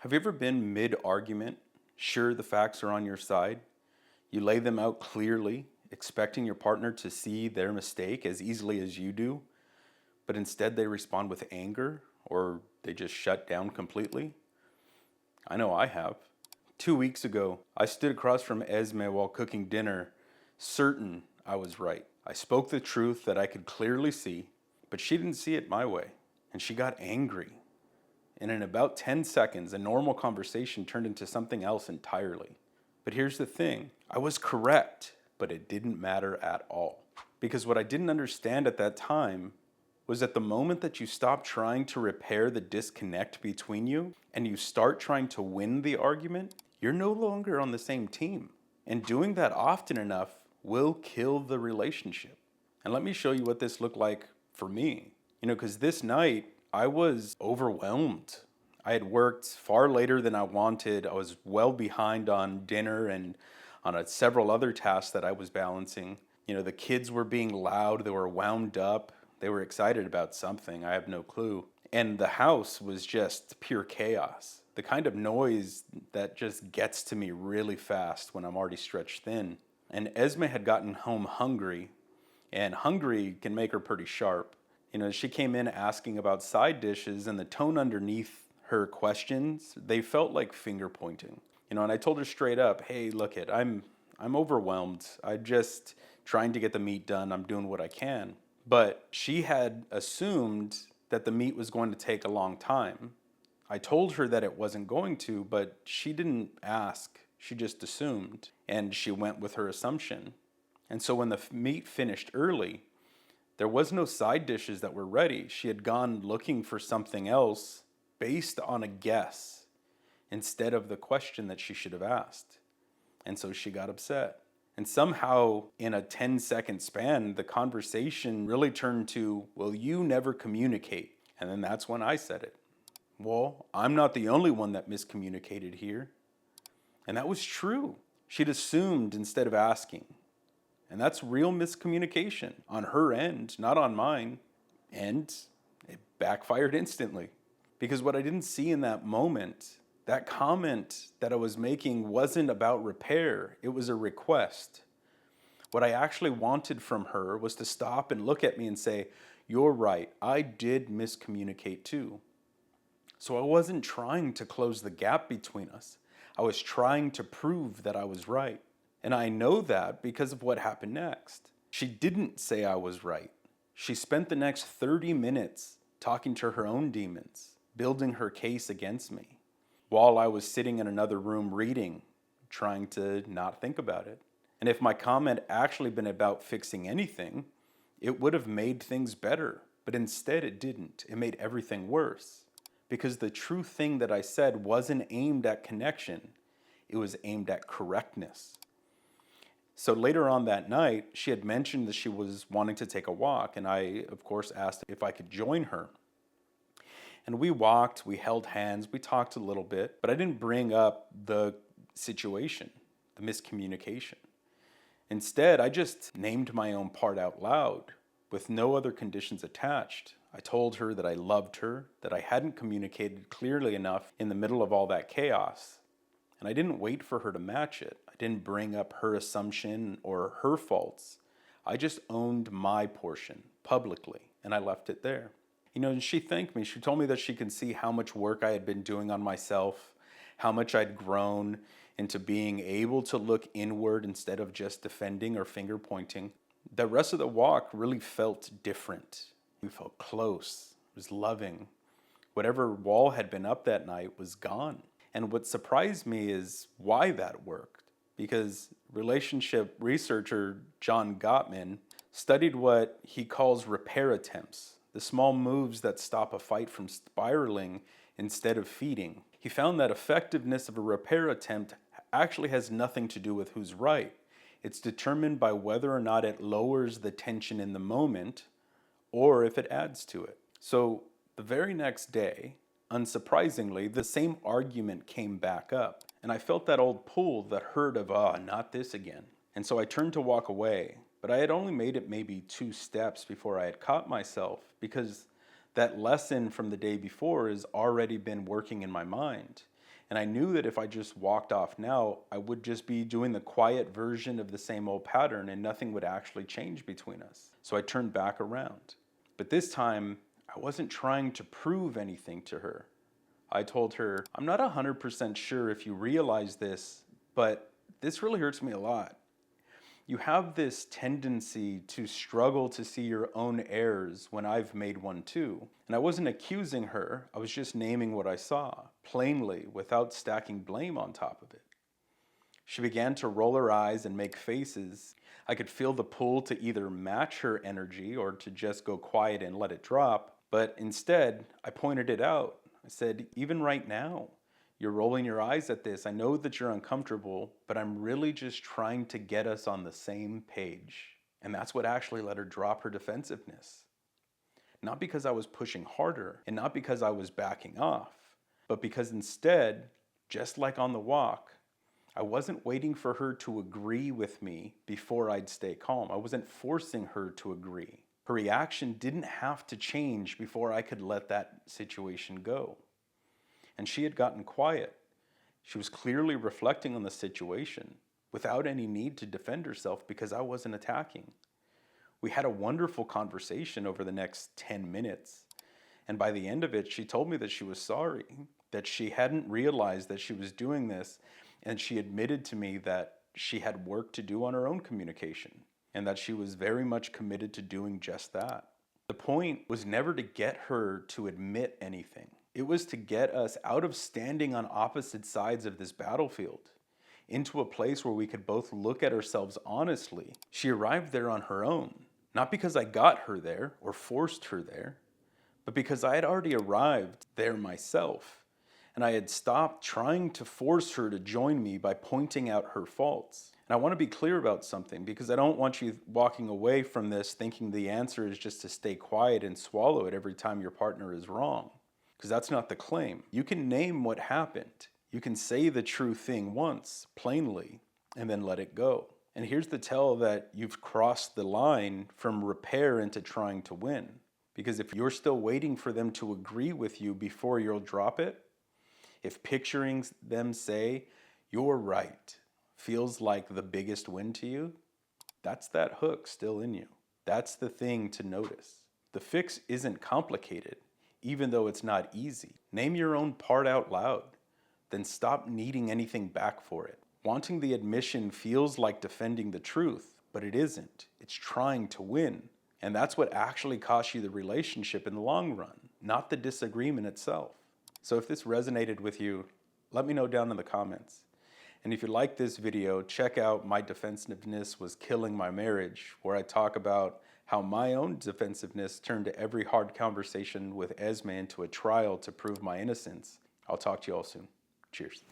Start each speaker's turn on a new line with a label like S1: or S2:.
S1: Have you ever been mid-argument, sure the facts are on your side? You lay them out clearly, expecting your partner to see their mistake as easily as you do, but instead they respond with anger or they just shut down completely? I know I have. 2 weeks ago, I stood across from Esme while cooking dinner, certain I was right. I spoke the truth that I could clearly see, but she didn't see it my way, and she got angry. And in about 10 seconds, a normal conversation turned into something else entirely. But here's the thing, I was correct, but it didn't matter at all. Because what I didn't understand at that time was that the moment that you stop trying to repair the disconnect between you and you start trying to win the argument, you're no longer on the same team. And doing that often enough will kill the relationship. And let me show you what this looked like for me. Because this night, I was overwhelmed. I had worked far later than I wanted. I was well behind on dinner and on several other tasks that I was balancing. The kids were being loud, they were wound up, they were excited about something, I have no clue. And the house was just pure chaos. The kind of noise that just gets to me really fast when I'm already stretched thin. And Esme had gotten home hungry, and hungry can make her pretty sharp. She came in asking about side dishes, and the tone underneath her questions, they felt like finger pointing. And I told her straight up, hey, look it, I'm overwhelmed. I'm just trying to get the meat done. I'm doing what I can. But she had assumed that the meat was going to take a long time. I told her that it wasn't going to, but she didn't ask. She just assumed, and she went with her assumption. And so when the meat finished early, there was no side dishes that were ready. She had gone looking for something else based on a guess instead of the question that she should have asked. And so she got upset. And somehow in a 10-second span, the conversation really turned to, well, you never communicate. And then that's when I said it. Well, I'm not the only one that miscommunicated here. And that was true. She'd assumed instead of asking. And that's real miscommunication on her end, not on mine. And it backfired instantly. Because what I didn't see in that moment, that comment that I was making wasn't about repair, it was a request. What I actually wanted from her was to stop and look at me and say, you're right, I did miscommunicate too. So I wasn't trying to close the gap between us. I was trying to prove that I was right. And I know that because of what happened next. She didn't say I was right. She spent the next 30 minutes talking to her own demons, building her case against me, while I was sitting in another room reading, trying to not think about it. And if my comment actually been about fixing anything, it would have made things better. But instead it didn't. It made everything worse. Because the true thing that I said wasn't aimed at connection. It was aimed at correctness. So later on that night, she had mentioned that she was wanting to take a walk, and I, of course, asked if I could join her. And we walked, we held hands, we talked a little bit, but I didn't bring up the situation, the miscommunication. Instead, I just named my own part out loud, with no other conditions attached. I told her that I loved her, that I hadn't communicated clearly enough in the middle of all that chaos. And I didn't wait for her to match it. I didn't bring up her assumption or her faults. I just owned my portion publicly, and I left it there. And she thanked me. She told me that she can see how much work I had been doing on myself, how much I'd grown into being able to look inward instead of just defending or finger pointing. The rest of the walk really felt different. We felt close. It was loving. Whatever wall had been up that night was gone. And what surprised me is why that worked. Because relationship researcher John Gottman studied what he calls repair attempts, the small moves that stop a fight from spiraling instead of feeding. He found that effectiveness of a repair attempt actually has nothing to do with who's right. It's determined by whether or not it lowers the tension in the moment or if it adds to it. So the very next day, unsurprisingly, the same argument came back up. And I felt that old pull, that hurt of, not this again. And so I turned to walk away. But I had only made it maybe 2 steps before I had caught myself, because that lesson from the day before has already been working in my mind. And I knew that if I just walked off now, I would just be doing the quiet version of the same old pattern and nothing would actually change between us. So I turned back around. But this time, I wasn't trying to prove anything to her. I told her, I'm not 100% sure if you realize this, but this really hurts me a lot. You have this tendency to struggle to see your own errors when I've made one too. And I wasn't accusing her, I was just naming what I saw, plainly, without stacking blame on top of it. She began to roll her eyes and make faces. I could feel the pull to either match her energy or to just go quiet and let it drop. But instead, I pointed it out. I said, even right now, you're rolling your eyes at this. I know that you're uncomfortable, but I'm really just trying to get us on the same page. And that's what actually let her drop her defensiveness. Not because I was pushing harder and not because I was backing off, but because instead, just like on the walk, I wasn't waiting for her to agree with me before I'd stay calm. I wasn't forcing her to agree. Her reaction didn't have to change before I could let that situation go. And she had gotten quiet. She was clearly reflecting on the situation without any need to defend herself because I wasn't attacking. We had a wonderful conversation over the next 10 minutes. And by the end of it, she told me that she was sorry, that she hadn't realized that she was doing this, and she admitted to me that she had work to do on her own communication and that she was very much committed to doing just that. The point was never to get her to admit anything. It was to get us out of standing on opposite sides of this battlefield into a place where we could both look at ourselves honestly. She arrived there on her own, not because I got her there or forced her there, but because I had already arrived there myself, and I had stopped trying to force her to join me by pointing out her faults. And I want to be clear about something because I don't want you walking away from this thinking the answer is just to stay quiet and swallow it every time your partner is wrong. Because that's not the claim. You can name what happened. You can say the true thing once, plainly, and then let it go. And here's the tell that you've crossed the line from repair into trying to win. Because if you're still waiting for them to agree with you before you'll drop it, if picturing them say, you're right, feels like the biggest win to you, that's that hook still in you. That's the thing to notice. The fix isn't complicated, even though it's not easy. Name your own part out loud, then stop needing anything back for it. Wanting the admission feels like defending the truth, but it isn't. It's trying to win. And that's what actually costs you the relationship in the long run, not the disagreement itself. So if this resonated with you, let me know down in the comments. And if you like this video, check out My Defensiveness Was Killing My Marriage, where I talk about how my own defensiveness turned every hard conversation with Esme into a trial to prove my innocence. I'll talk to you all soon. Cheers.